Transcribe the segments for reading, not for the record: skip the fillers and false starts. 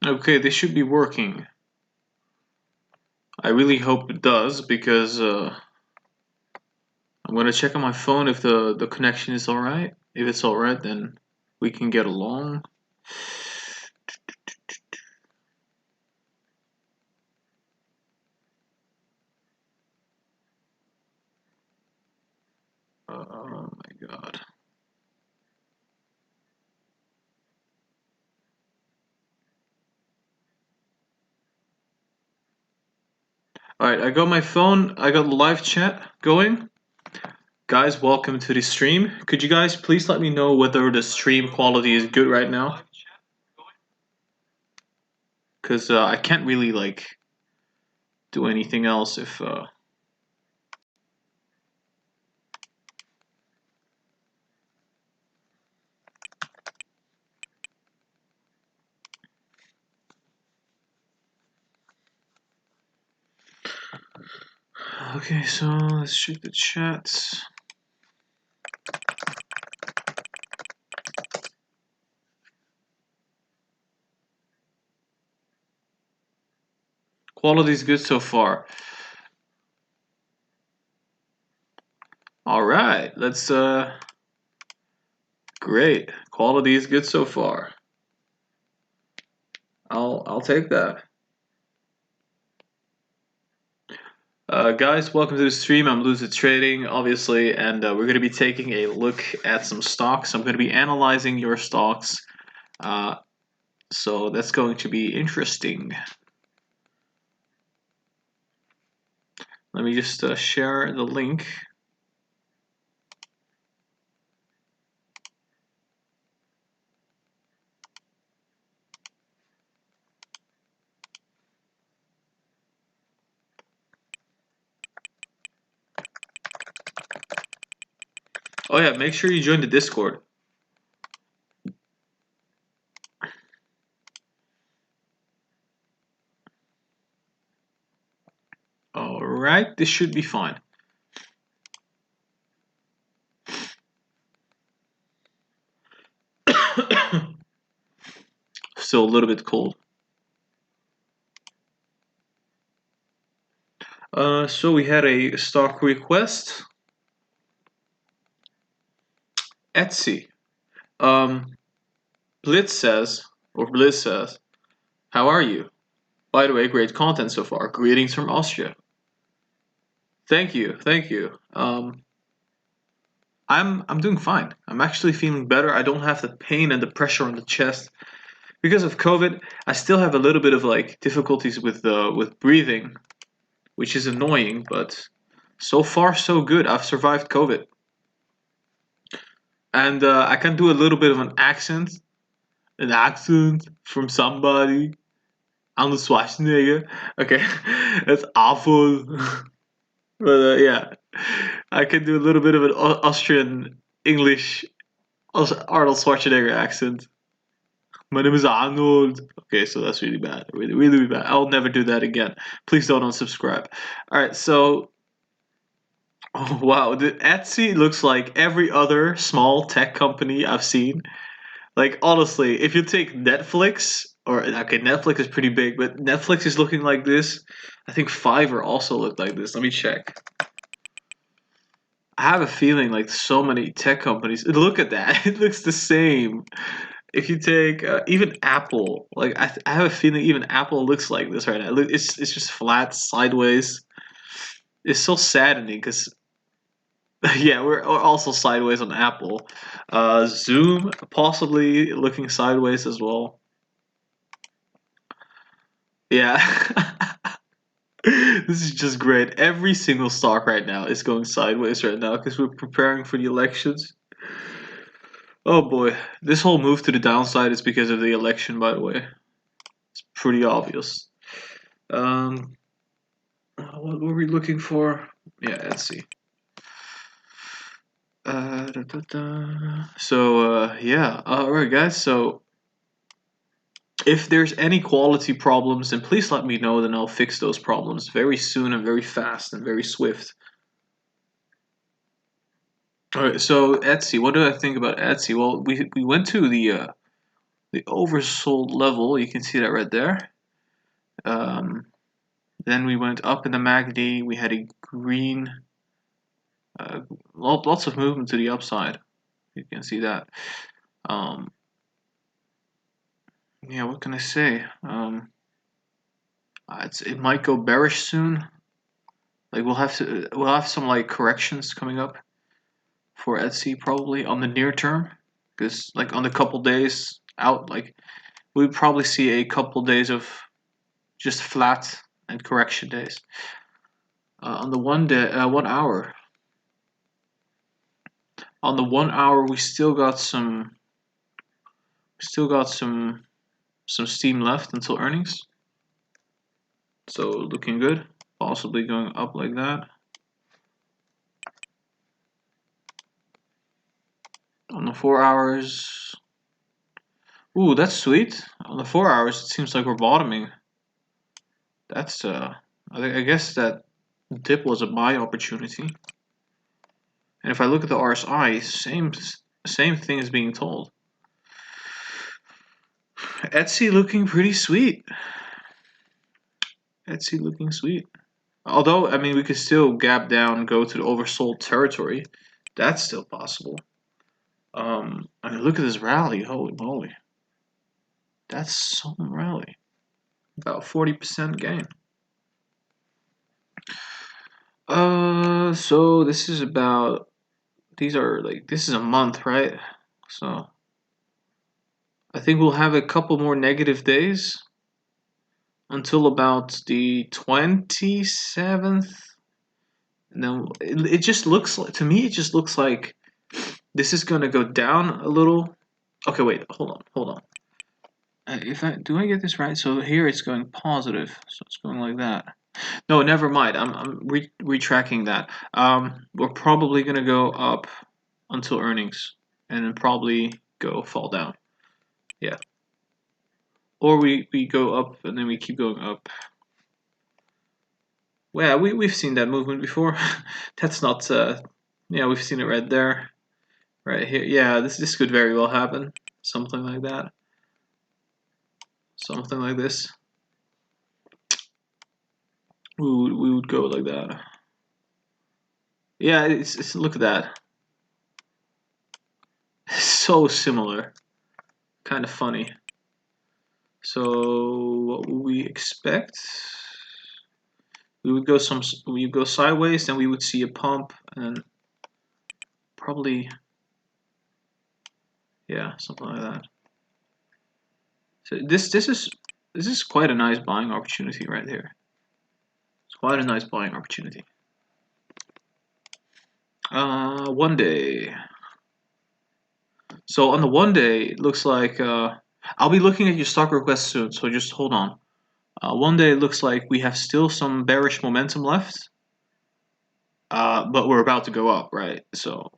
Okay, this should be working. I really hope it does because I'm gonna check on my phone if the connection is alright. If it's alright, then we can get along. Oh my god. Alright, I got my phone, I got the live chat going. Guys, welcome to the stream. Could you guys please let me know whether the stream quality is good right now? Because I can't really, like, do anything else if... Okay, so let's check the chats. Quality is good so far. Alright, let's great. Quality is good so far. I'll take that. Guys, welcome to the stream. I'm Lucid Trading, obviously, and we're going to be taking a look at some stocks. I'm going to be analyzing your stocks, so that's going to be interesting. Let me just share the link. Oh yeah, make sure you join the Discord. Alright, this should be fine. Still a little bit cold. So we had a stock request. Etsy. Blitz says, how are you? By the way, great content so far. Greetings from Austria. Thank you, thank you. I'm doing fine. I'm actually feeling better. I don't have the pain and the pressure on the chest because of COVID. I still have a little bit of like difficulties with breathing, which is annoying. But so far so good. I've survived COVID, and I can do a little bit of an accent from somebody. Arnold Schwarzenegger. Okay, that's awful. But yeah, I can do a little bit of an Austrian English Arnold Schwarzenegger accent. My name is Arnold. Okay, so that's really bad. Really, really bad. I'll never do that again. Please don't unsubscribe. Alright, so. Oh, wow. The Etsy looks like every other small tech company I've seen. Like, honestly, if you take Netflix, or, okay, Netflix is pretty big, but Netflix is looking like this. I think Fiverr also looked like this. Let me check. I have a feeling like so many tech companies. Look at that. It looks the same. If you take even Apple, like I have a feeling even Apple looks like this right now. It's just flat, sideways. It's so saddening because yeah, we're also sideways on Apple. Zoom possibly looking sideways as well. Yeah. This is just great. Every single stock right now is going sideways right now because we're preparing for the elections. Oh boy, this whole move to the downside is because of the election, by the way. It's pretty obvious. What were we looking for? Yeah, let's see. So, yeah. Alright, guys. So, if there's any quality problems, then please let me know. Then I'll fix those problems very soon and very fast and very swift. Alright, so Etsy. What do I think about Etsy? Well, we went to the the oversold level. You can see that right there. Then we went up in the MACD. We had a green, lots of movement to the upside. You can see that. Yeah, what can I say? It might go bearish soon. Like we'll have some like corrections coming up for Etsy probably on the near term, because like on the couple days out, like we would probably see a couple days of just flat and correction days. On the 1 hour, on the 1 hour, we still got some steam left until earnings. So looking good, possibly going up like that. On the 4 hours, ooh, that's sweet. On the 4 hours, it seems like we're bottoming. That's I guess that dip was a buy opportunity. And if I look at the RSI, same thing is being told. Etsy looking pretty sweet. Etsy looking sweet. Although, I mean, we could still gap down, go to the oversold territory. That's still possible. I mean, look at this rally. Holy moly. That's some rally. About 40% gain. So this is about, this is a month, right? So I think we'll have a couple more negative days until about the 27th. And then it just looks like, to me, it just looks like this is gonna go down a little. Okay, wait, hold on. Do I get this right? So here it's going positive, so it's going like that. No, never mind. I'm retracking that. We're probably gonna go up until earnings, and then probably fall down. Yeah. Or we go up and then we keep going up. Well, yeah, we've seen that movement before. That's not. Yeah, we've seen it right there, right here. Yeah, this could very well happen. Something like that. Something like this. We would go like that. Yeah, it's look at that. So similar. Kind of funny. So what would we expect? We would go sideways, then we would see a pump, and probably, yeah, something like that. So this is quite a nice buying opportunity right here. It's quite a nice buying opportunity. 1 day. So on the 1 day, it looks like I'll be looking at your stock request soon. So just hold on. 1 day, it looks like we have still some bearish momentum left, but we're about to go up, right? So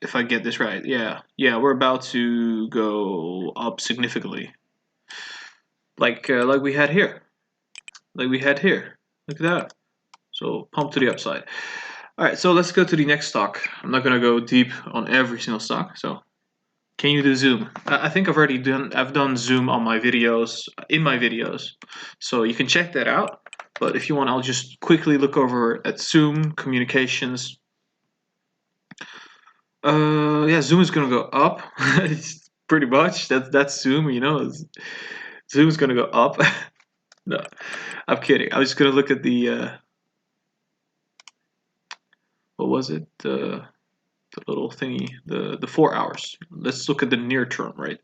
if I get this right, yeah, we're about to go up significantly, like we had here, Look at that. So pump to the upside. All right, so let's go to the next stock. I'm not gonna go deep on every single stock. So can you do Zoom? I think I've done Zoom on my videos, so you can check that out. But if you want, I'll just quickly look over at Zoom communications. Yeah, Zoom is gonna go up. Pretty much. That's Zoom. Zoom is gonna go up. No, I'm kidding. I'm just gonna look at the what was it? The little thingy, the 4 hours. Let's look at the near term, right?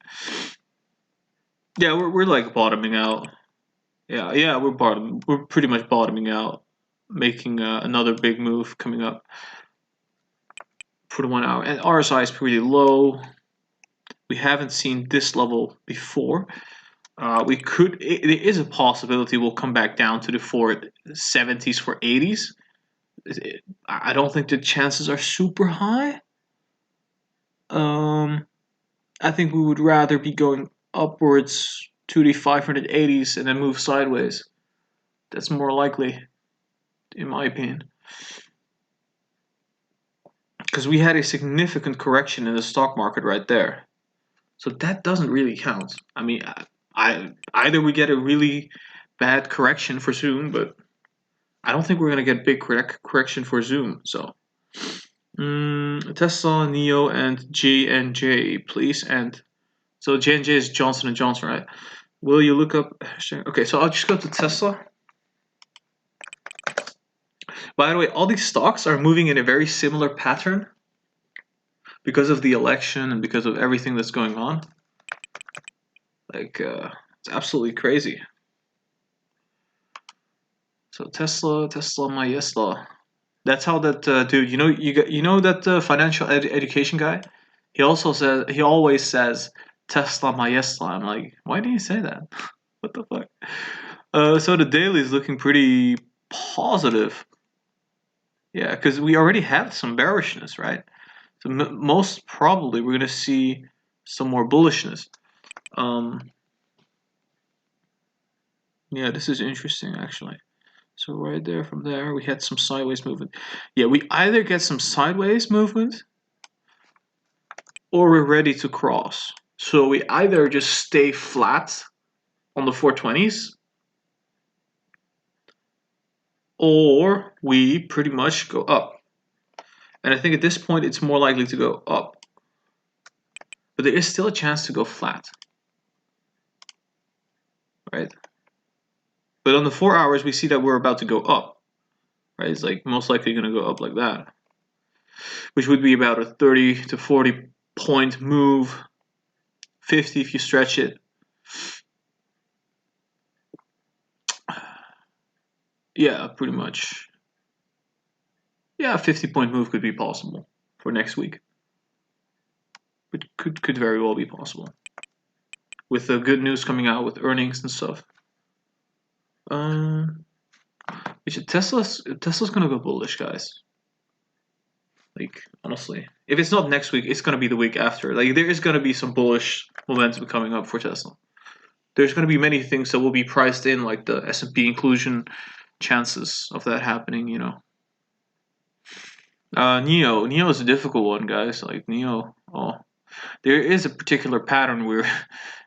Yeah, we're like bottoming out. Yeah, we're pretty much bottoming out, making another big move coming up for the 1 hour. And RSI is pretty low. We haven't seen this level before. There is a possibility we'll come back down to the 470s, 480s. I don't think the chances are super high. I think we would rather be going upwards to the 580s and then move sideways. That's more likely, in my opinion. Because we had a significant correction in the stock market right there. So that doesn't really count. I mean, either we get a really bad correction for Zoom, but I don't think we're gonna get big correction for Zoom. So Tesla, Neo, and J&J, please. And so J&J is Johnson and Johnson, right? Will you look up? Okay, so I'll just go to Tesla. By the way, all these stocks are moving in a very similar pattern because of the election and because of everything that's going on. Like, it's absolutely crazy. So Tesla, my Tesla. That's how that dude. You know that financial education guy. He always says Tesla, my Tesla. I'm like, why do you say that? What the fuck? So the daily is looking pretty positive. Yeah, because we already had some bearishness, right? So most probably we're gonna see some more bullishness. Yeah, this is interesting actually. So right there, from there, we had some sideways movement. Yeah, we either get some sideways movement or we're ready to cross. So we either just stay flat on the 420s or we pretty much go up. And I think at this point it's more likely to go up. But there is still a chance to go flat. Right? But on the 4 hours, we see that we're about to go up. Right? It's like most likely going to go up like that. Which would be about a 30 to 40 point move. 50 if you stretch it. Yeah, pretty much. Yeah, a 50-point move could be possible for next week. It could very well be possible. With the good news coming out with earnings and stuff. Tesla's gonna go bullish, guys. Like, honestly. If it's not next week, it's gonna be the week after. Like, there is gonna be some bullish momentum coming up for Tesla. There's gonna be many things that will be priced in, like the S&P inclusion chances of that happening, you know. Neo is a difficult one, guys. Like Neo, there is a particular pattern where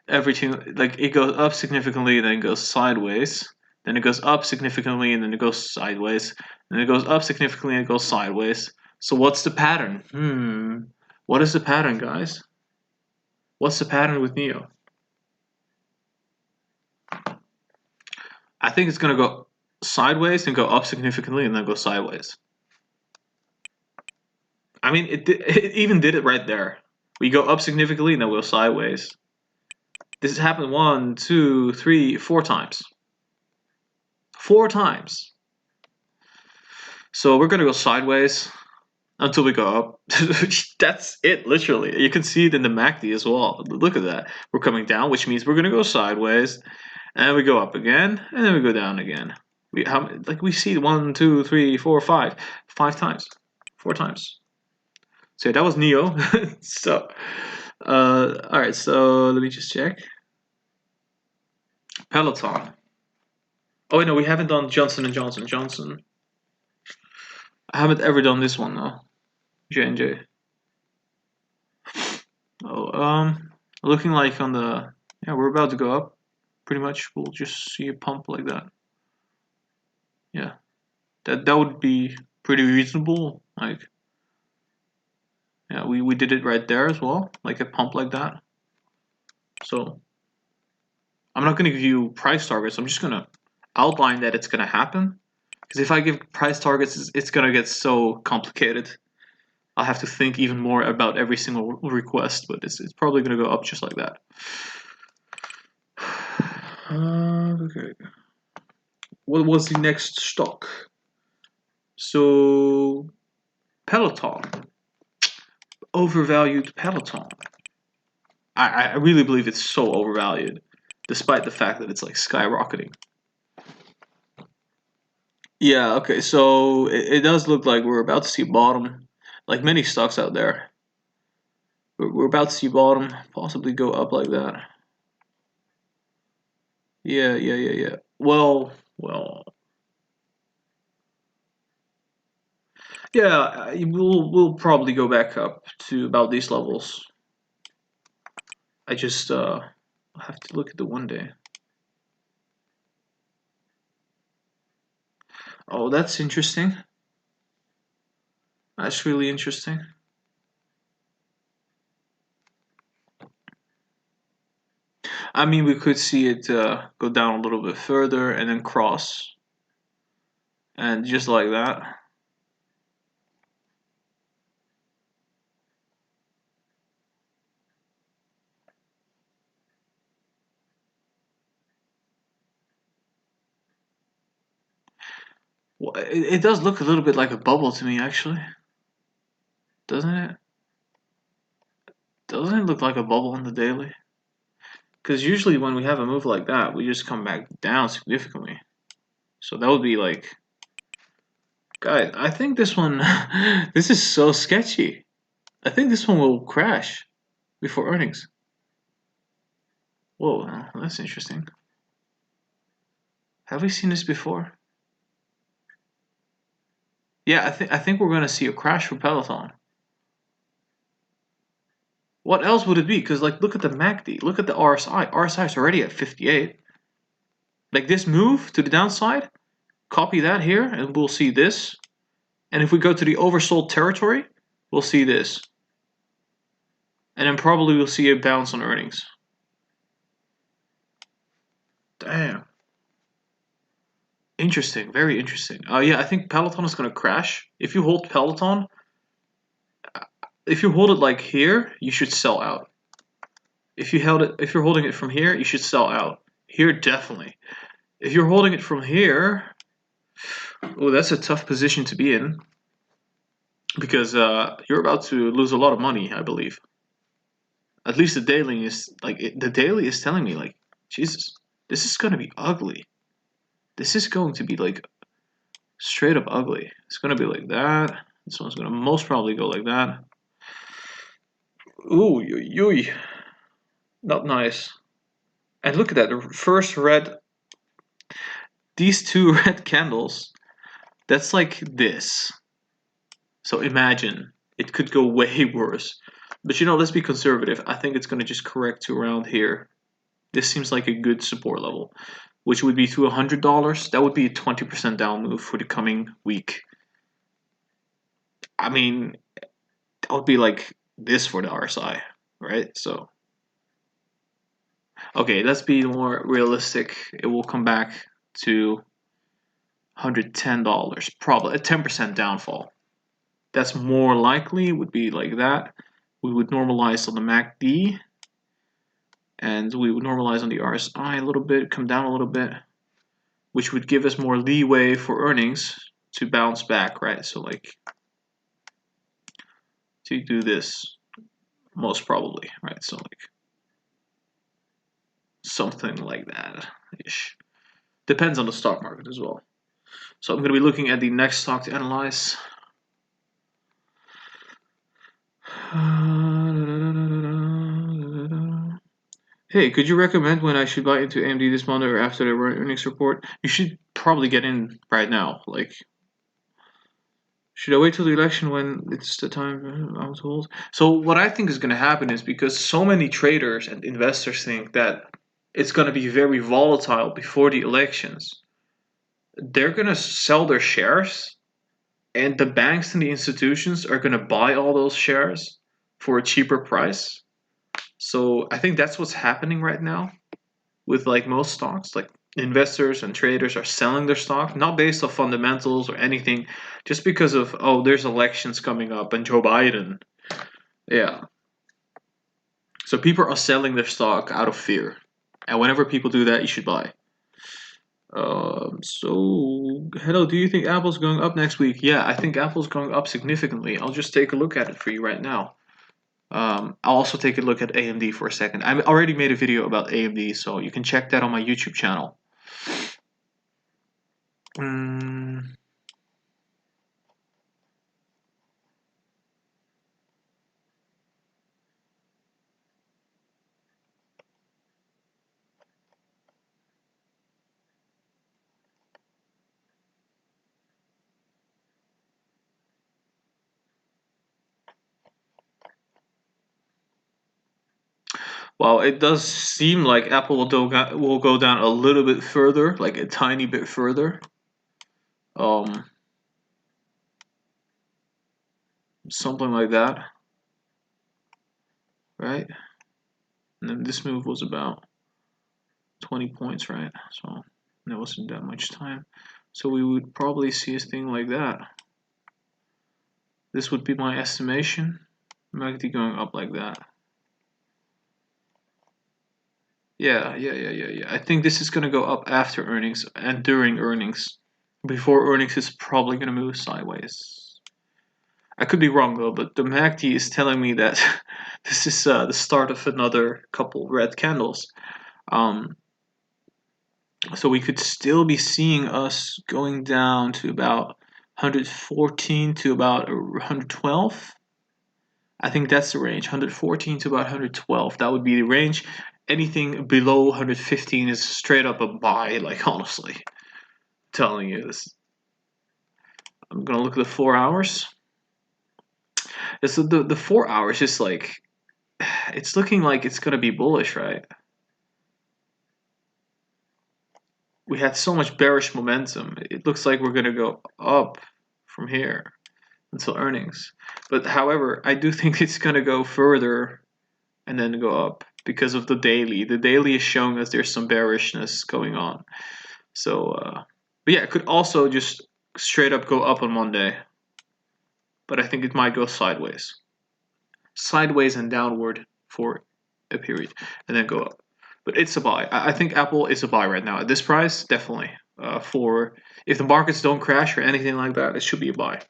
everything, like, it goes up significantly, then it goes sideways, then it goes up significantly, and then it goes sideways, and it goes up significantly and it goes sideways. So what's the pattern? What is the pattern, guys? What's the pattern with Neo? I think it's gonna go sideways and go up significantly and then go sideways. I mean, it even did it right there. We go up significantly and then we'll go sideways. This has happened 1, 2, 3, 4 times. 4 times. So we're gonna go sideways until we go up. That's it, literally. You can see it in the MACD as well. Look at that. We're coming down, which means we're gonna go sideways, and we go up again, and then we go down again. We see 1, 2, 3, 4, 5, 5 times, 4 times. So that was Neo. So, all right. So let me just check. Peloton. Oh wait, no, we haven't done Johnson and Johnson. I haven't ever done this one though. J&J. Oh, looking like on the, yeah, we're about to go up. Pretty much, we'll just see a pump like that. Yeah, that would be pretty reasonable. Like, yeah, we did it right there as well, like a pump like that. So I'm not gonna give you price targets. I'm just gonna outline that it's gonna happen. Because if I give price targets, it's gonna get so complicated. I'll have to think even more about every single request, but it's probably gonna go up just like that. Okay. What was the next stock? So, Peloton. Overvalued Peloton. I really believe it's so overvalued, despite the fact that it's like skyrocketing. Yeah, okay, so it does look like we're about to see bottom, like many stocks out there. We're about to see bottom, possibly go up like that. Yeah. Well. Yeah, we'll probably go back up to about these levels. I just have to look at the 1 day. Oh, that's interesting. That's really interesting. I mean, we could see it go down a little bit further and then cross, and just like that. Well, it does look a little bit like a bubble to me, actually, doesn't it? Doesn't it look like a bubble on the daily? Because usually when we have a move like that, we just come back down significantly. So that would be like, guys, I think this one, this is so sketchy. I think this one will crash before earnings. Whoa, that's interesting. Have we seen this before? Yeah, I think we're gonna see a crash for Peloton. What else would it be? Because like, look at the MACD, look at the RSI. RSI is already at 58. Like this move to the downside, copy that here, and we'll see this. And if we go to the oversold territory, we'll see this. And then probably we'll see a bounce on earnings. Damn. Interesting, very interesting. Yeah, I think Peloton is gonna crash. If you hold Peloton, if you hold it like here, you should sell out. If you're holding it from here, you should sell out. Here, definitely. If you're holding it from here, oh, that's a tough position to be in because you're about to lose a lot of money, I believe. At least the daily is like the daily is telling me like, Jesus, this is gonna be ugly. This is going to be like straight up ugly. It's gonna be like that. This one's gonna most probably go like that. Ooh, not nice. And look at that, the first red. These two red candles. That's like this. So imagine it could go way worse. But let's be conservative. I think it's gonna just correct to around here. This seems like a good support level, which would be to $100. That would be a 20% down move for the coming week. I mean, that would be like this for the RSI, right? So, okay, let's be more realistic. It will come back to $110, probably a 10% downfall. That's more likely, would be like that. We would normalize on the MACD, and we would normalize on the RSI a little bit, come down a little bit, which would give us more leeway for earnings to bounce back, right? So like to do this most probably, right? So like something like that ish. Depends on the stock market as well. So I'm going to be looking at the next stock to analyze. Hey, could you recommend when I should buy into AMD this month or after the earnings report? You should probably get in right now. Like, should I wait till the election when it's the time I'm told? So what I think is going to happen is because so many traders and investors think that it's going to be very volatile before the elections, they're going to sell their shares, and the banks and the institutions are going to buy all those shares for a cheaper price. So I think that's what's happening right now with like most stocks. Like investors and traders are selling their stock, not based on fundamentals or anything, just because of, oh, there's elections coming up and Joe Biden. Yeah. So people are selling their stock out of fear. And whenever people do that, you should buy. So, hello, do you think Apple's going up next week? Yeah, I think Apple's going up significantly. I'll just take a look at it for you right now. I'll also take a look at AMD for a second. I already made a video about AMD, so you can check that on my YouTube channel. While it does seem like Apple will go down a little bit further, like a tiny bit further. Something like that, right? And then this move was about 20 points, right? So that wasn't that much time. So we would probably see a thing like that. This would be my estimation. MACD going up like that. Yeah. I think this is gonna go up after earnings and during earnings. Before earnings is probably gonna move sideways. I could be wrong though, but the MACD is telling me that this is the start of another couple red candles. So we could still be seeing us going down to about 114 to about 112. I think that's the range, 114 to about 112. That would be the range. Anything below 115 is straight up a buy, like honestly. I'm telling you this. I'm gonna look at the 4 hours. So the 4 hours is like, it's looking like it's gonna be bullish, right? We had so much bearish momentum. It looks like we're gonna go up from here until earnings. But however, I do think it's gonna go further and then go up because of the daily. The daily is showing us there's some bearishness going on. So, but yeah, it could also just straight up go up on Monday. But I think it might go sideways. Sideways and downward for a period and then go up. But it's a buy. I think Apple is a buy right now. At this price, definitely. For if the markets don't crash or anything like that, it should be a buy.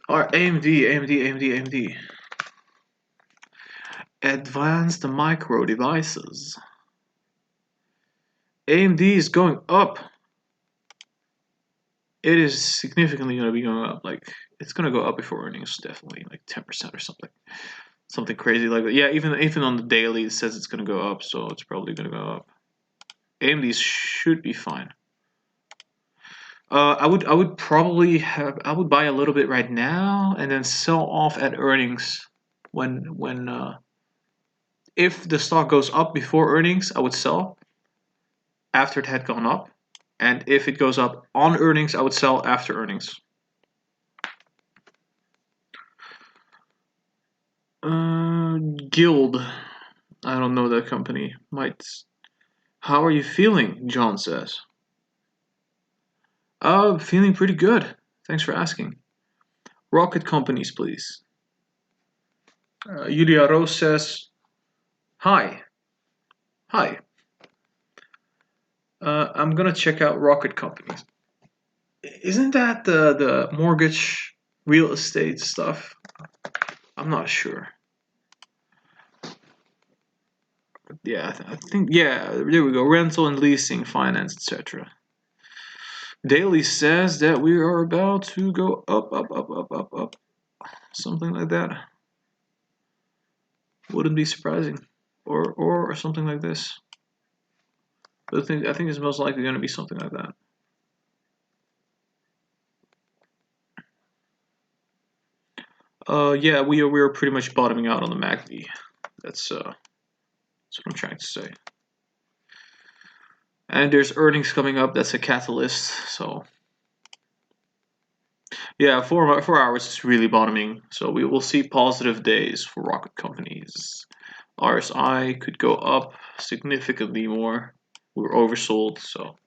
Alright, AMD. Advanced micro devices. AMD is going up. It is significantly going to be going up. Like, it's going to go up before earnings, definitely, like 10% or something. Something crazy like that. Yeah, even on the daily, it says it's going to go up, so it's probably going to go up. AMD should be fine. I would probably buy a little bit right now and then sell off at earnings when if the stock goes up before earnings, I would sell after it had gone up, and if it goes up on earnings, I would sell after earnings. Guild, I don't know that company. Might. How are you feeling? John says. Feeling pretty good. Thanks for asking. Rocket companies, please. Yulia Rose says, hi. Hi. I'm gonna check out rocket companies. Isn't that the mortgage real estate stuff? I'm not sure. Yeah, I think, yeah, there we go. Rental and leasing, finance, etc. Daily says that we are about to go up. Something like that. Wouldn't be surprising. Or something like this. But I think it's most likely going to be something like that. Yeah, we are pretty much bottoming out on the MACD. That's what I'm trying to say. And there's earnings coming up. That's a catalyst. So yeah, 4 hours is really bottoming. So we will see positive days for rocket companies. RSI could go up significantly more. We're oversold, so.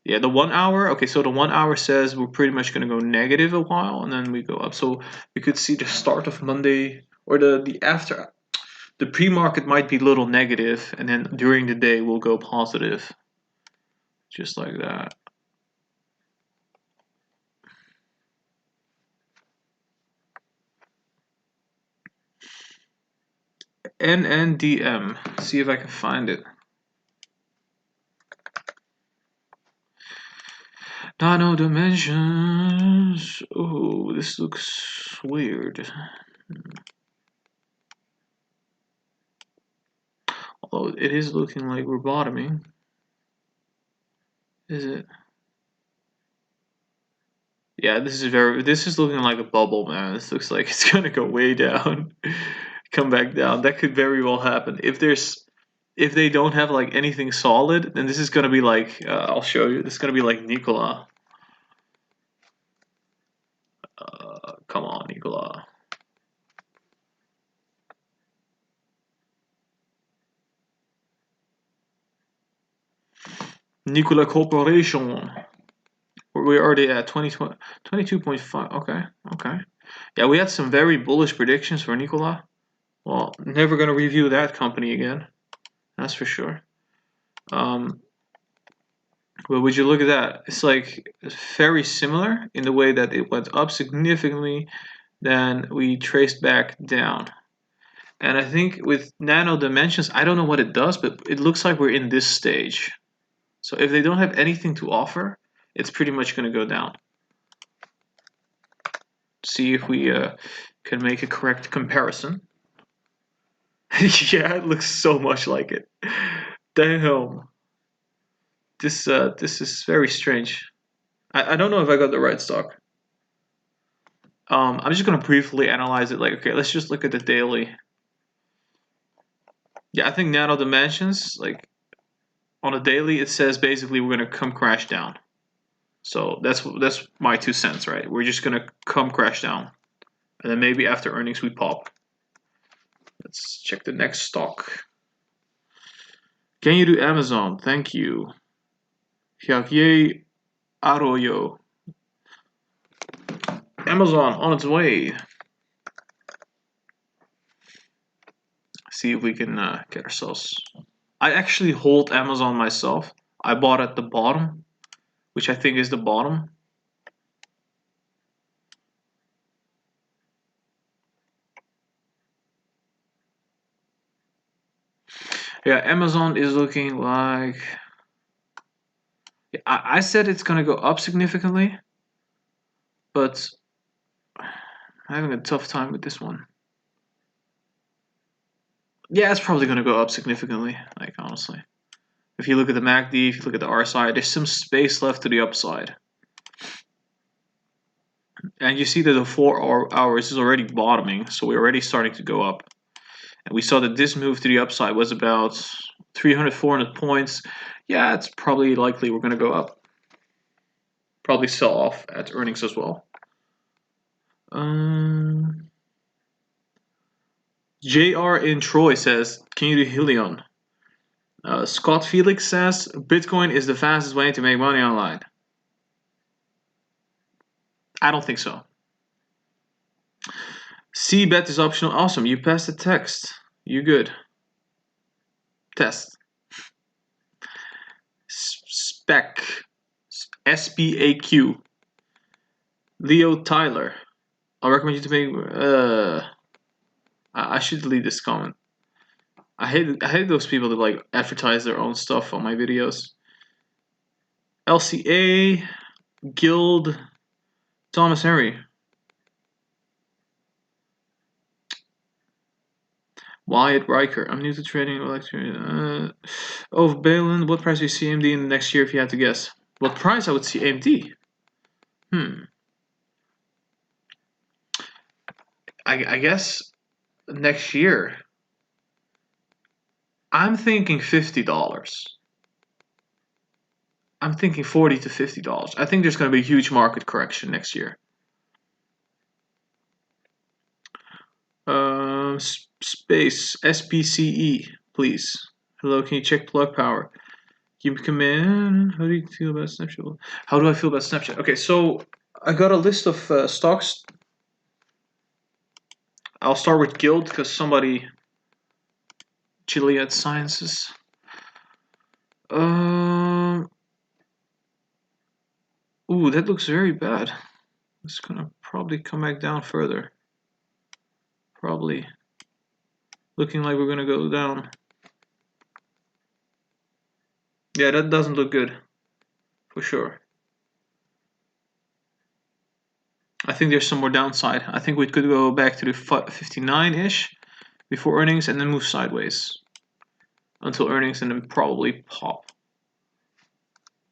Yeah, the 1 hour, okay, so the 1 hour says we're pretty much gonna go negative a while and then we go up. So we could see the start of Monday or the after. The pre-market might be a little negative and then during the day we'll go positive. Just like that. NNDM. See if I can find it. Nano dimensions. Oh, this looks weird. Although it is looking like we're bottoming. Is it? Yeah, this is looking like a bubble, man. This looks like it's gonna go way down, come back down. That could very well happen. If they don't have like anything solid, then this is gonna be like I'll show you. This is gonna be like Nikola. Come on, Nikola. Nikola Corporation. We're already at 22.5. Okay, okay. Yeah, we had some very bullish predictions for Nikola. Well, never gonna review that company again. That's for sure. But would you look at that? It's like very similar in the way that it went up significantly, then we traced back down. And I think with Nano Dimensions, I don't know what it does, but it looks like we're in this stage. So if they don't have anything to offer, it's pretty much going to go down. See if we can make a correct comparison. Yeah, it looks so much like it. Damn. This is very strange. I don't know if I got the right stock. I'm just gonna briefly analyze it. Like, okay, let's just look at the daily. Yeah, I think Nano Dimensions, like on a daily, it says basically we're gonna come crash down. So that's my 2 cents, right? We're just gonna come crash down, and then maybe after earnings we pop. Let's check the next stock. Can you do Amazon? Thank you. Hyakye Arroyo. Amazon on its way. See if we can get ourselves. I actually hold Amazon myself. I bought at the bottom, which I think is the bottom. Yeah, Amazon is looking like. I said it's gonna go up significantly, but I'm having a tough time with this one. Yeah, it's probably gonna go up significantly, like honestly. If you look at the MACD, if you look at the RSI, there's some space left to the upside. And you see that the 4 hours is already bottoming, so we're already starting to go up. And we saw that this move to the upside was about 300, 400 points. Yeah, it's probably likely we're going to go up. Probably sell off at earnings as well. JR in Troy says, can you do Helion? Scott Felix says, Bitcoin is the fastest way to make money online. I don't think so. C-bet is optional. Awesome. You passed the text. You good. Test. Spec. SPAQ. Leo Tyler. I'll recommend you to make. I should delete this comment. I hate those people that like advertise their own stuff on my videos. LCA. Guild. Thomas Henry. Wyatt Riker. I'm new to trading. Balin. What price do you see AMD in the next year if you had to guess? What price I would see AMD? I guess next year. I'm thinking $50. I'm thinking $40 to $50. I think there's going to be a huge market correction next year. Space SPCE, please. Hello, can you check plug power? You come in. How do you feel about Snapchat? How do I feel about Snapchat? Okay, so I got a list of stocks. I'll start with Guild because somebody. Gilead Sciences. Ooh, that looks very bad. It's gonna probably come back down further. Probably. Looking like we're gonna go down. Yeah, that doesn't look good. For sure. I think there's some more downside. I think we could go back to the 59-ish before earnings and then move sideways until earnings and then probably pop.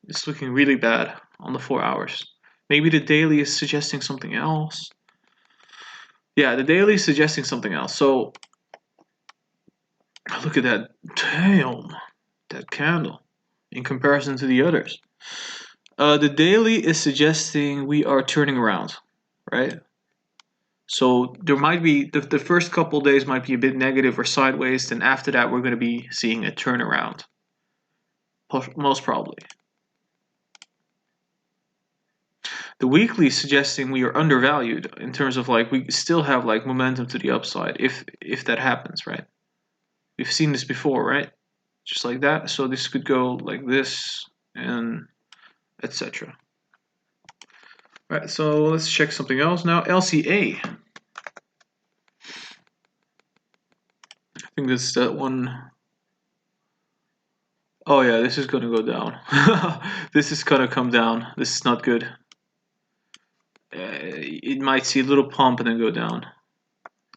It's looking really bad on the 4 hours. Maybe the daily is suggesting something else. Yeah, the daily is suggesting something else. So look at that. Damn, that candle in comparison to the others. The daily is suggesting we are turning around, right? So there might be the first couple days might be a bit negative or sideways. Then after that, we're going to be seeing a turnaround, most probably. The weekly is suggesting we are undervalued in terms of like we still have like momentum to the upside if that happens, right? We've seen this before, right? Just like that. So this could go like this and etc. Right. So let's check something else now. LCA. I think this is that one. Oh yeah, this is gonna go down. This is gonna come down. This is not good. It might see a little pump and then go down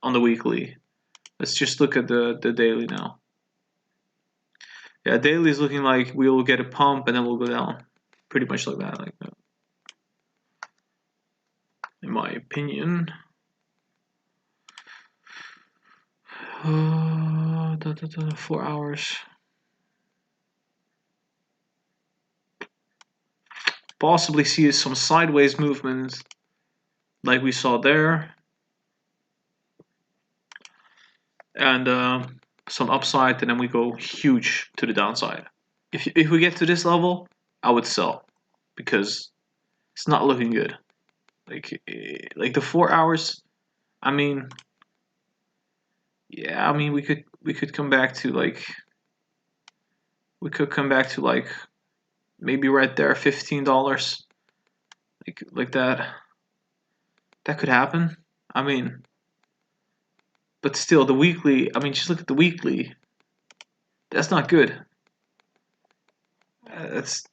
on the weekly. Let's just look at the daily now. Yeah, daily is looking like we will get a pump and then we'll go down. Pretty much like that, in my opinion. 4 hours. Possibly see some sideways movement like we saw there. And some upside, and then we go huge to the downside. If we get to this level, I would sell because it's not looking good. Like the 4 hours. I mean, yeah. I mean, we could come back to like maybe right there, $15, like that. That could happen. I mean, but still, the weekly. I mean, just look at the weekly. That's not good.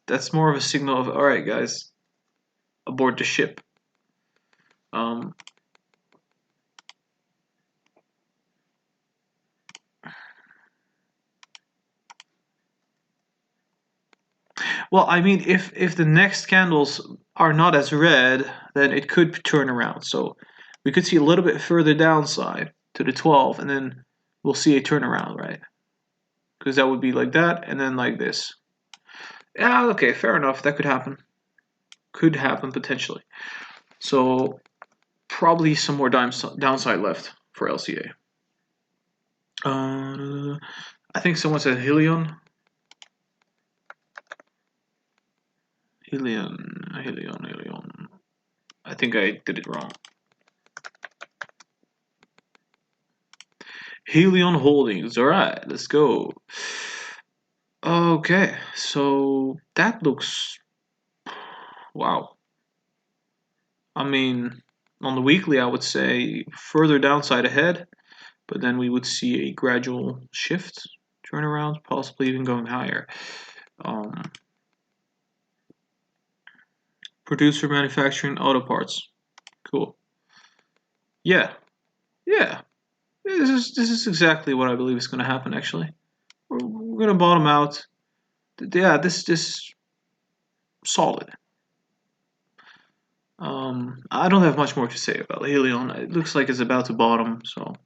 That's more of a signal of all right, guys, aboard the ship. Um, well, I mean, if the next candles are not as red, then it could turn around. So we could see a little bit further downside to the 12, and then we'll see a turnaround, right? Because that would be like that, and then like this. Yeah, okay, fair enough. That could happen. Could happen potentially. So probably some more downside left for LCA. I think someone said Helion. Helion. I think I did it wrong. Helion Holdings. All right, let's go. Okay, so that looks wow. I mean, on the weekly, I would say further downside ahead, but then we would see a gradual shift, turnaround, possibly even going higher. Producer manufacturing auto parts. Cool. Yeah, yeah. This is exactly what I believe is going to happen. Actually, we're going to bottom out. Yeah, this solid. I don't have much more to say about Helion. It looks like it's about to bottom, so.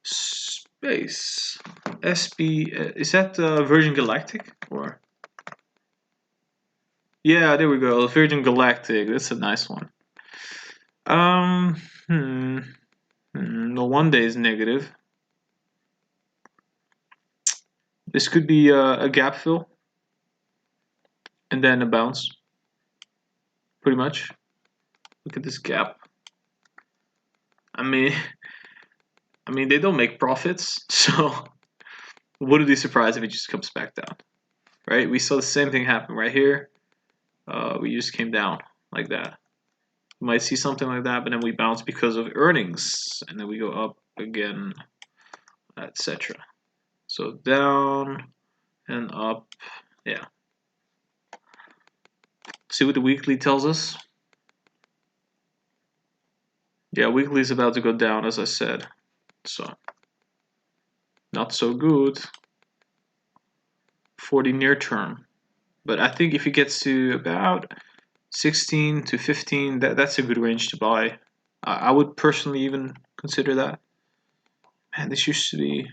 Space. SB. Is that Virgin Galactic? Or. Yeah, there we go. Virgin Galactic. That's a nice one. The 1 day is negative. This could be a gap fill. And then a bounce. Pretty much. Look at this gap. I mean, they don't make profits, so wouldn't be surprised if it just comes back down, right? We saw the same thing happen right here. We just came down like that. You might see something like that, but then we bounce because of earnings, and then we go up again, etc. So down and up, yeah. See what the weekly tells us? Yeah, weekly is about to go down, as I said. So not so good for the near term. But I think if it gets to about 16 to 15, that's a good range to buy. I would personally even consider that. Man, this used to be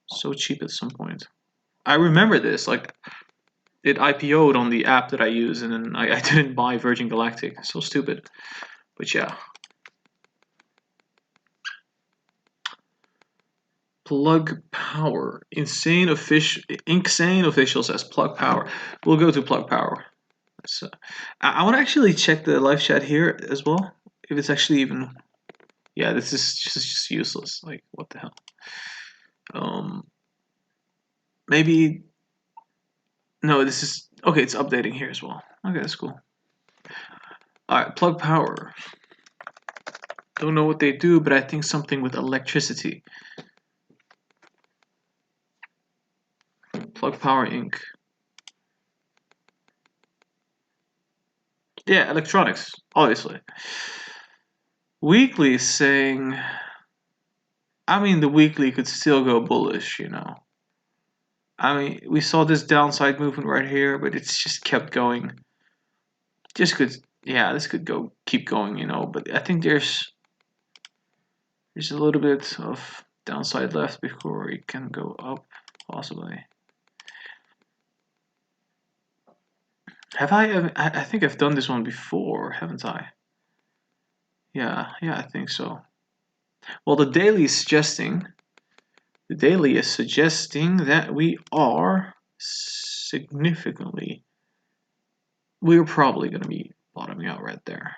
so cheap at some point. I remember this, like it IPO'd on the app that I use, and then I didn't buy Virgin Galactic. So stupid. But yeah. Plug Power. Insane official says Plug Power. We'll go to Plug Power. So I want to actually check the live chat here as well. If it's actually even. Yeah, this is just useless. Like, what the hell? Maybe. No, this is. Okay, it's updating here as well. Okay, that's cool. Alright, Plug Power. Don't know what they do, but I think something with electricity. Plug Power Inc. Yeah, electronics, obviously. Weekly is saying. I mean, the weekly could still go bullish, you know. I mean, we saw this downside movement right here, but it's just kept going. Just could, yeah, this could go keep going, you know. But I think there's a little bit of downside left before it can go up, possibly. Have I think I've done this one before, haven't I? Yeah, I think so. Well, the daily is suggesting that we are significantly. We're probably going to be bottoming out right there.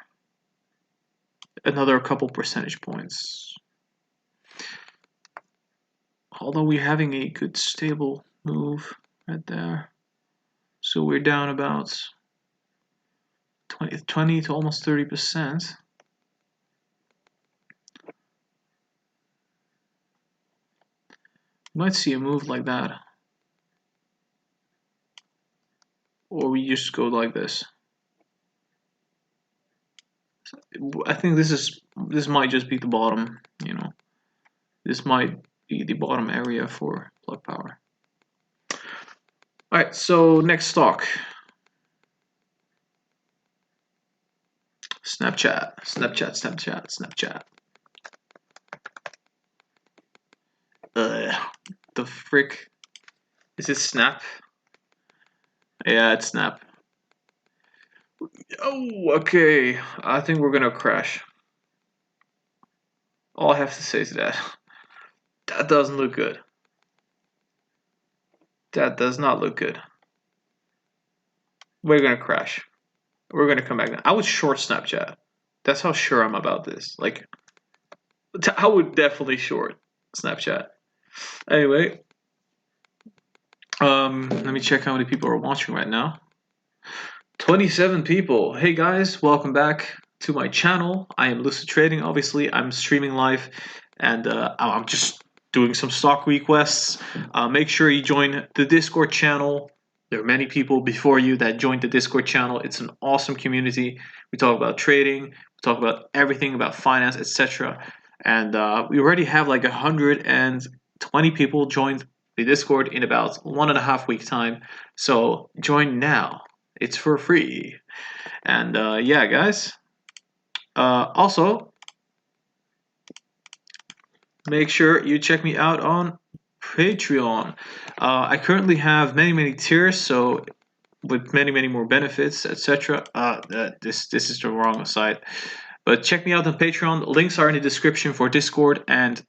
Another couple percentage points. Although we're having a good stable move right there. So we're down about 20 to almost 30%. Might see a move like that. Or we just go like this. I think this might just be the bottom, you know. This might be the bottom area for Plug Power. Alright, so next stock. Snapchat. The frick? Is it Snap? Yeah, it's Snap. Oh, okay. I think we're gonna crash. All I have to say is that. That doesn't look good. That does not look good. We're gonna crash. We're gonna come back down. I would short Snapchat. That's how sure I'm about this. Like, I would definitely short Snapchat. Anyway, let me check how many people are watching right now. 27 people. Hey guys, welcome back to my channel. I am Lucid Trading. Obviously, I'm streaming live, and I'm just doing some stock requests. Make sure you join the Discord channel. There are many people before you that joined the Discord channel. It's an awesome community. We talk about trading, we talk about everything about finance, etc. And we already have like 120 people joined the Discord in about 1.5 week time. So join now. It's for free. And yeah, guys. Also, make sure you check me out on Patreon. I currently have many tiers, so with many more benefits, etc. This is the wrong site, but check me out on Patreon. Links are in the description for Discord, and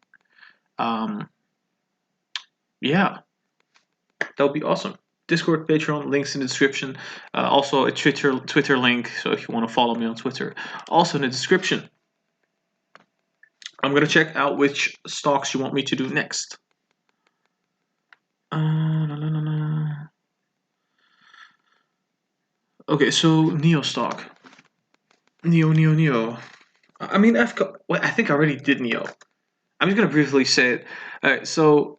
yeah, that would be awesome. Discord, Patreon, links in the description. Also a Twitter link, so if you want to follow me on Twitter, also in the description. I'm gonna check out which stocks you want me to do next. Okay, so Neo stock. Neo. I mean, I think I already did Neo. I'm just gonna briefly say it. Alright, so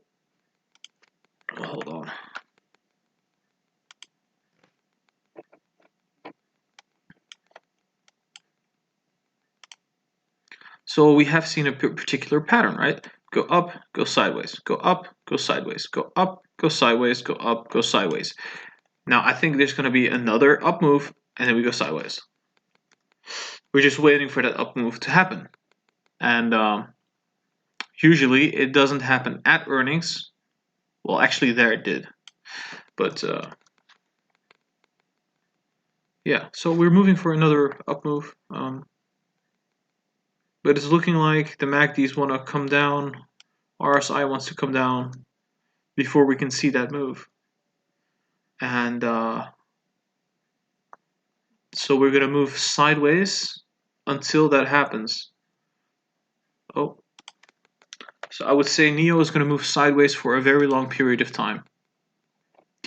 hold on. So we have seen a particular pattern, right? go up, go sideways, go up, go sideways, go up, go sideways, go up, go sideways. Now I think there's going to be another up move, and then we go sideways. We're just waiting for that up move to happen. And usually it doesn't happen at earnings. Well, actually there it did. But yeah, so we're moving for another up move. But it's looking like the MACDs want to come down. RSI wants to come down before we can see that move. And so we're going to move sideways until that happens. Oh. So I would say NIO is going to move sideways for a very long period of time.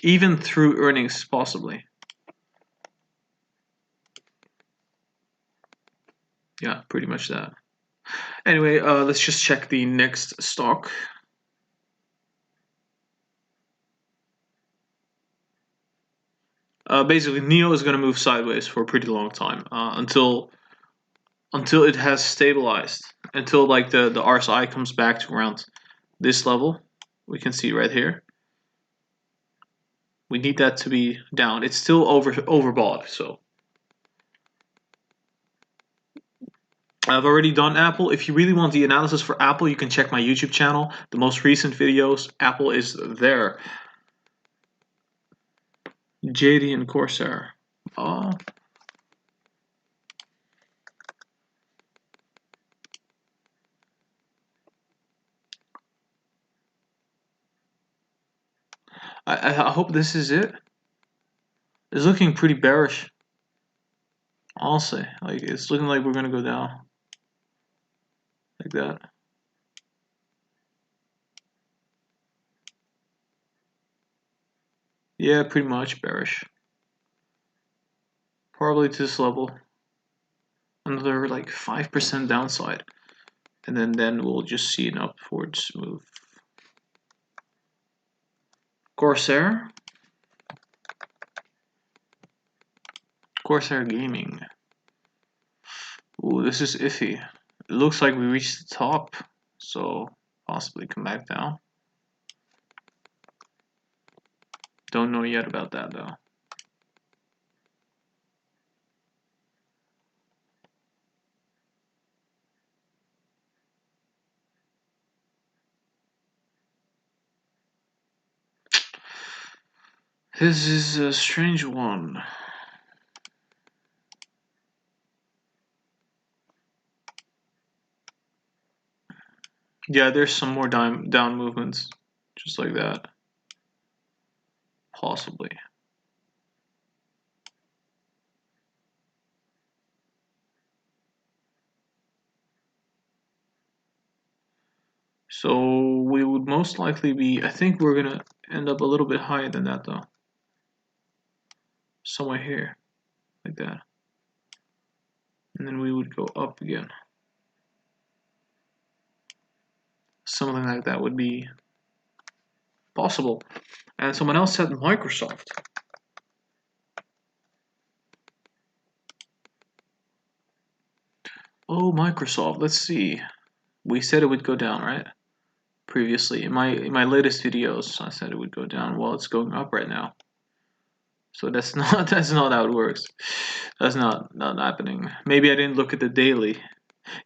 Even through earnings, possibly. Yeah, pretty much that. Anyway, let's just check the next stock. Basically, NIO is going to move sideways for a pretty long time until it has stabilized. Until like the RSI comes back to around this level. We can see right here. We need that to be down. It's still overbought, so. I've already done Apple. If you really want the analysis for Apple, you can check my YouTube channel. The most recent videos, Apple is there. JD and Corsair. I hope this is it. It's looking pretty bearish. I'll say. Like, it's looking like we're gonna go down. Like that. Yeah, pretty much bearish. Probably to this level. Another like 5% downside. And then we'll just see an upwards move. Corsair. Corsair Gaming. Ooh, this is iffy. It looks like we reached the top, so possibly come back down. Don't know yet about that though. This is a strange one. Yeah, there's some more down movements, just like that. Possibly. So we would most likely be, I think we're gonna end up a little bit higher than that though. Somewhere here, like that. And then we would go up again. Something like that would be possible. And someone else said Microsoft. Oh, Microsoft, let's see. We said it would go down, right? Previously, in my latest videos, I said it would go down. Well, it's going up right now. So that's not how it works. That's not happening. Maybe I didn't look at the daily.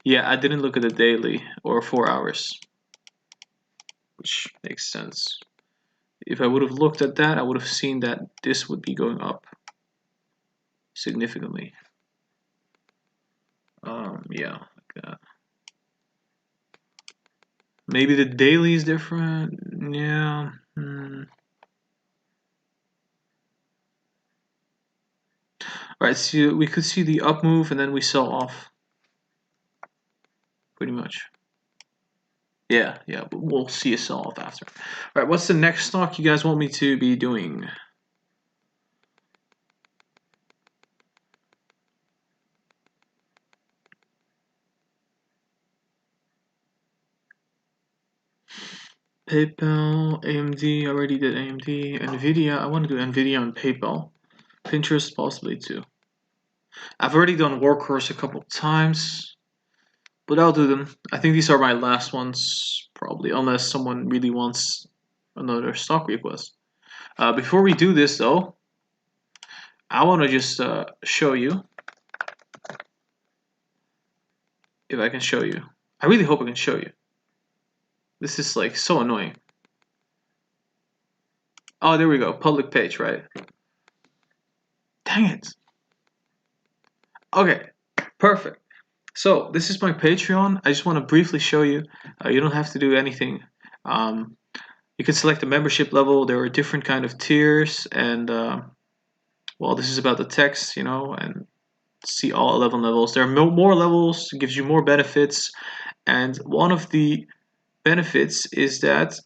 Yeah, I didn't look at the daily or 4 hours, which makes sense. If I would have looked at that, I would have seen that this would be going up significantly. Yeah, like that. Maybe the daily is different. Yeah. Alright, so we could see the up move and then we sell off. Pretty much. Yeah, but we'll see a sell off after. Alright, what's the next stock you guys want me to be doing? PayPal, AMD, I already did AMD, Nvidia, I want to do Nvidia and PayPal. Pinterest possibly too. I've already done Workhorse a couple times. but I'll do them. I think these are my last ones, probably, unless someone really wants another stock request. Before we do this, though, I want to just show you, if I can show you. I really hope I can show you. This is like so annoying. Oh, there we go. Public page, right? Dang it. Okay, perfect. So this is my Patreon. I just want to briefly show you. You don't have to do anything. You can select the membership level. There are different kind of tiers, and well, this is about the text, you know, and see all 11 levels. There are more levels, gives you more benefits, and one of the benefits is that,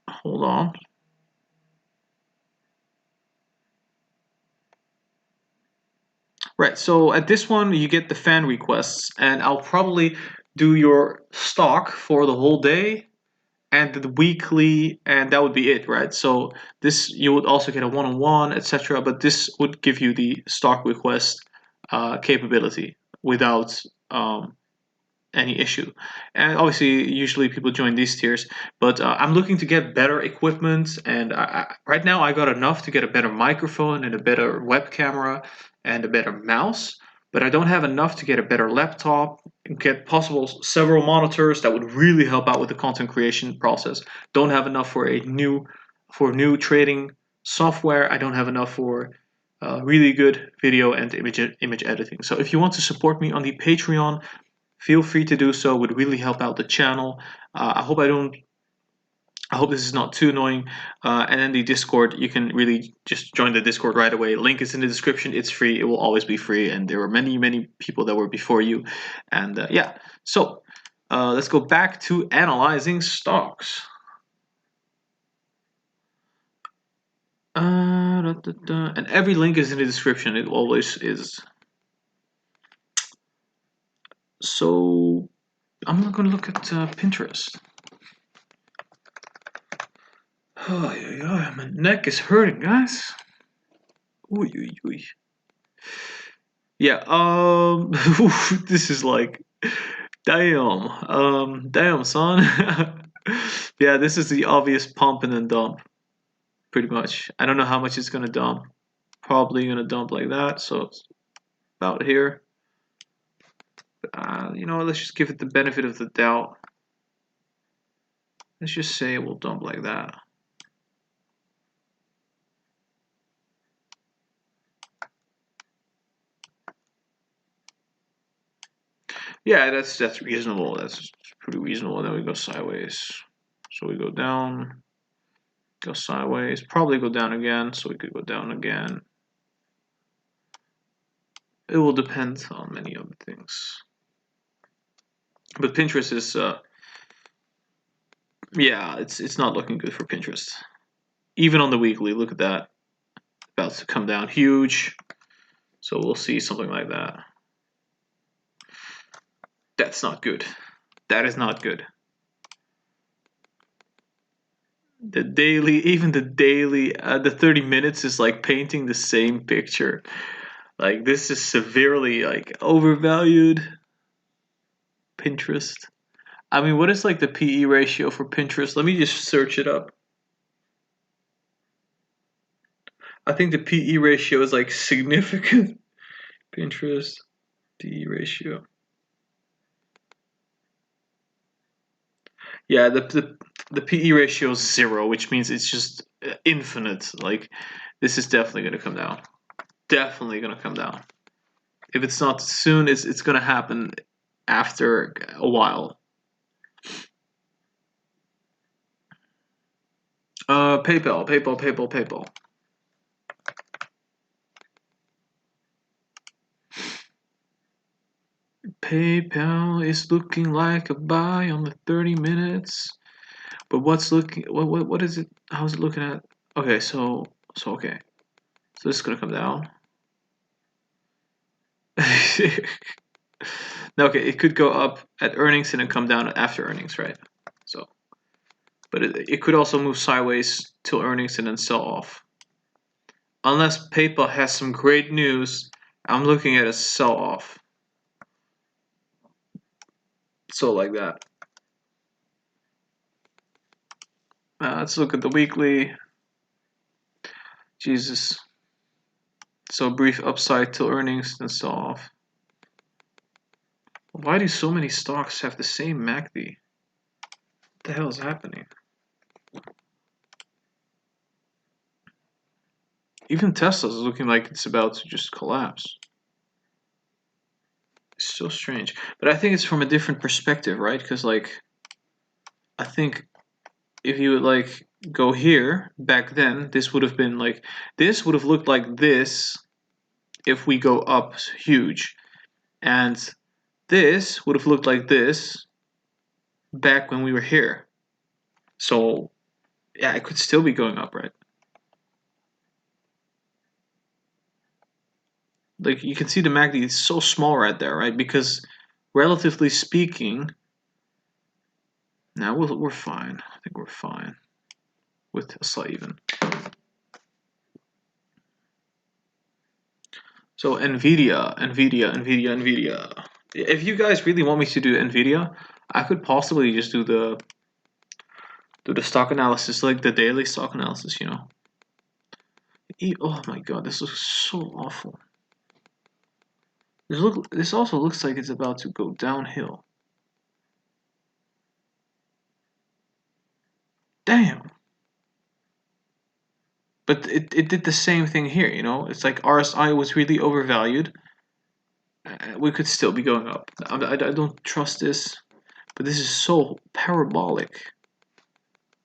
hold on. Right, so at this one you get the fan requests, and I'll probably do your stock for the whole day and the weekly, and that would be it, right? So this, you would also get a one-on-one, etc., but this would give you the stock request capability without any issue. And obviously, usually people join these tiers, but I'm looking to get better equipment, and right now I got enough to get a better microphone and a better web camera and a better mouse, but I don't have enough to get a better laptop, get possible several monitors that would really help out with the content creation process. Don't have enough for new trading software. I don't have enough for really good video and image editing. So if you want to support me on the Patreon, feel free to do so. It would really help out the channel. I hope this is not too annoying. And then the Discord, you can really just join the Discord right away. Link is in the description. It's free. It will always be free. And there were many people that were before you. And yeah, so let's go back to analyzing stocks. And every link is in the description. It always is. So I'm not going to look at Pinterest. Oh, yeah, my neck is hurting, guys. Ooh, ooh, ooh. Yeah, this is like, damn, son. Yeah, this is the obvious pump and then dump, pretty much. I don't know how much it's gonna dump. Probably gonna dump like that, so it's about here. You know, let's just give it the benefit of the doubt. Let's just say it will dump like that. Yeah, that's reasonable. That's pretty reasonable. Then we go sideways. So we go down, go sideways, probably go down again, so we could go down again. It will depend on many other things. But Pinterest is, yeah, it's not looking good for Pinterest. Even on the weekly, look at that. About to come down huge. So we'll see something like that. That's not good. That is not good. The daily, even the daily, the 30 minutes is like painting the same picture. Like this is severely like overvalued. Pinterest. I mean, what is like the PE ratio for Pinterest? Let me just search it up. I think the PE ratio is like significant. Pinterest PE ratio. Yeah, the PE ratio is 0, which means it's just infinite. Like this is definitely gonna come down. Definitely gonna come down. If it's not soon, it's gonna happen after a while. PayPal. PayPal is looking like a buy on the 30 minutes. But what's looking, what is it? How's it looking at? Okay, so okay. So this is gonna come down. No, okay, it could go up at earnings and then come down after earnings, right? So, but it could also move sideways till earnings and then sell off. Unless PayPal has some great news, I'm looking at a sell off. So like that. Let's look at the weekly. Jesus. So brief upside till earnings, then sell off. Why do so many stocks have the same MACD? What the hell is happening? Even Tesla's looking like it's about to just collapse. It's so strange. But I think it's from a different perspective, right? Because like, I think if you would like go here back then, this would have been like, this would have looked like this if we go up huge. And this would have looked like this back when we were here. So yeah, it could still be going up, right? Like you can see the MACD is so small right there, right? Because relatively speaking, now we're fine. I think we're fine with Tesla even. So Nvidia. If you guys really want me to do Nvidia, I could possibly just do the stock analysis, like the daily stock analysis, you know. Oh my god, this looks so awful. This also looks like it's about to go downhill. Damn. But it did the same thing here, you know? It's like RSI was really overvalued. We could still be going up. I don't trust this, but this is so parabolic.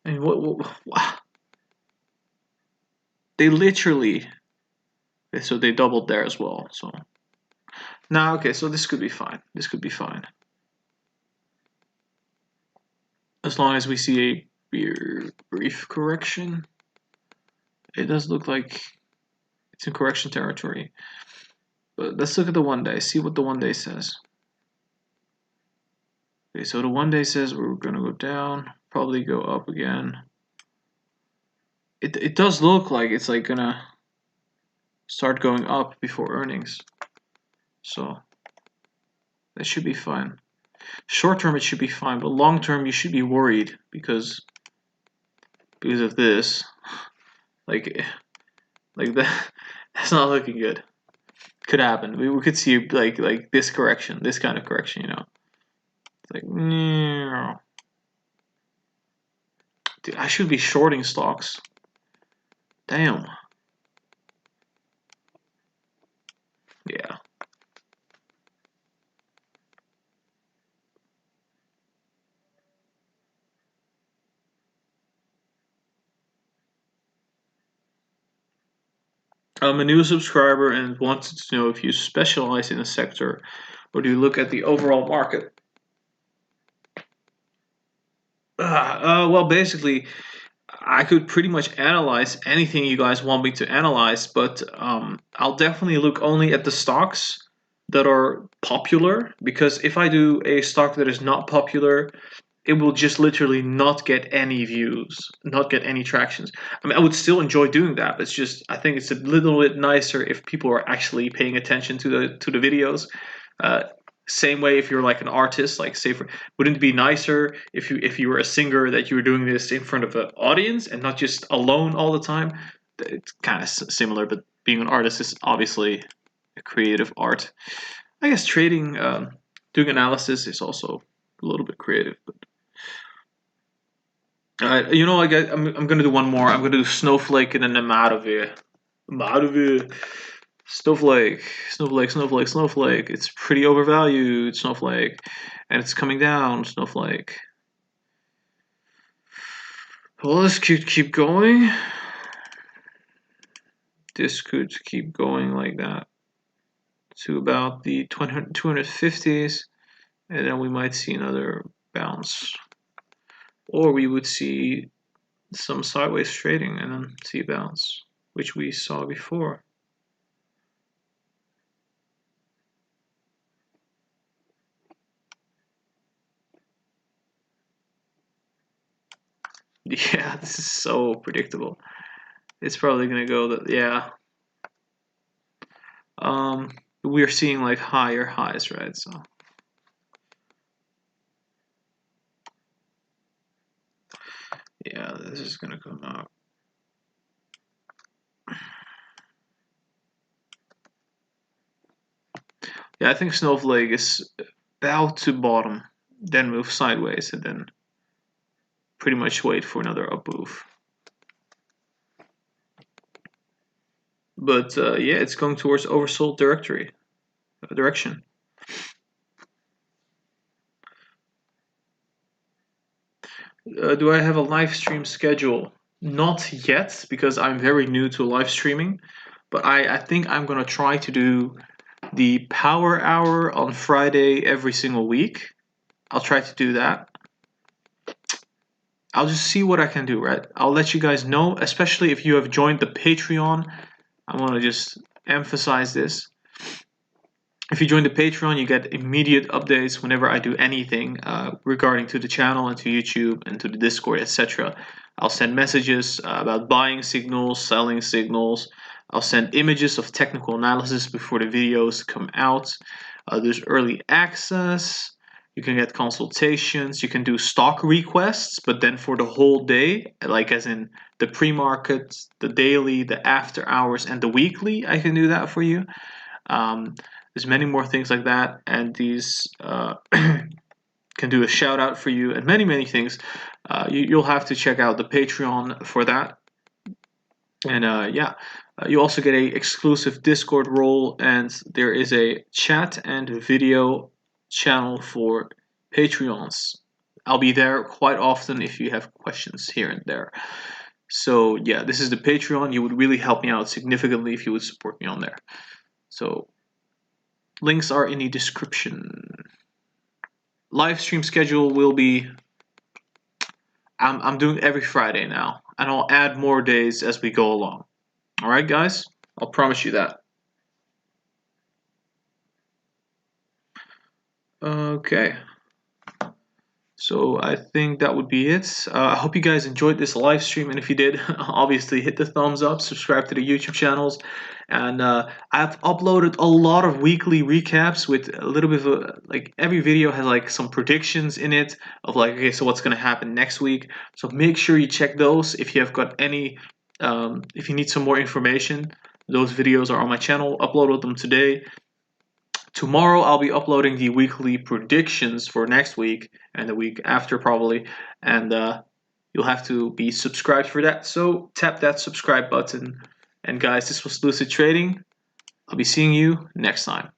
I mean, what? They literally... So they doubled there as well, so... Nah, okay, so this could be fine. This could be fine. As long as we see a brief correction. It does look like it's in correction territory. But let's look at the 1 day, see what the 1 day says. Okay, so the 1 day says we're gonna go down, probably go up again. It does look like it's like gonna start going up before earnings. So that should be fine. Short term it should be fine, but long term you should be worried because of this. Like that that's not looking good. Could happen. We could see like this correction, this kind of correction, you know. It's like no. Dude, I should be shorting stocks. Damn. Yeah. I'm a new subscriber and wanted to know if you specialize in a sector or do you look at the overall market? Well, basically, I could pretty much analyze anything you guys want me to analyze, but I'll definitely look only at the stocks that are popular because if I do a stock that is not popular, it will just literally not get any views, not get any tractions. I mean, I would still enjoy doing that, but it's just I think it's a little bit nicer if people are actually paying attention to the videos. Uh, Same way if you're like an artist, like say wouldn't it be nicer if you were a singer that you were doing this in front of an audience and not just alone all the time? It's kind of similar, but being an artist is obviously a creative art. I guess trading, doing analysis is also a little bit creative, but you know, I'm gonna do one more. I'm gonna do Snowflake and then I'm out of here. I'm out of here. Snowflake, Snowflake, Snowflake, Snowflake. It's pretty overvalued, Snowflake, and it's coming down, Snowflake. Well, this could keep going. This could keep going like that to about the 250s, and then we might see another bounce, or we would see some sideways trading and then see a bounce, which we saw before. Yeah, this is so predictable. It's probably gonna go that yeah. We're seeing like higher highs, right? So Yeah, this is gonna come out. Yeah, I think Snowflake is about to bottom, then move sideways, and then pretty much wait for another up move. But yeah, it's going towards oversold direction. Do I have a live stream schedule? Not yet, because I'm very new to live streaming. But I think I'm gonna try to do the Power Hour on Friday every single week. I'll try to do that. I'll just see what I can do, right? I'll let you guys know, especially if you have joined the Patreon. I want to just emphasize this. If you join the Patreon, you get immediate updates whenever I do anything regarding to the channel and to YouTube and to the Discord, etc. I'll send messages about buying signals, selling signals. I'll send images of technical analysis before the videos come out. There's early access. You can get consultations. You can do stock requests, but then for the whole day, like as in the pre-market, the daily, the after hours, and the weekly, I can do that for you. There's many more things like that, and these can do a shout out for you, and many things. You'll have to check out the Patreon for that. And yeah, you also get a exclusive Discord role, and there is a chat and video channel for Patreons. I'll be there quite often if you have questions here and there. So yeah, this is the Patreon. You would really help me out significantly if you would support me on there. So links are in the description. Live stream schedule will be. I'm doing every Friday now, and I'll add more days as we go along. All right, guys. I'll promise you that. Okay. So I think that would be it. I hope you guys enjoyed this live stream, and if you did, obviously hit the thumbs up, subscribe to the YouTube channels, and I've uploaded a lot of weekly recaps with a little bit of like every video has like some predictions in it of like, okay, so what's gonna happen next week. So make sure you check those if you have got any, if you need some more information. Those videos are on my channel. Uploaded them today. Tomorrow I'll be uploading the weekly predictions for next week and the week after probably, and you'll have to be subscribed for that. So tap that subscribe button. And guys, this was Lucid Trading. I'll be seeing you next time.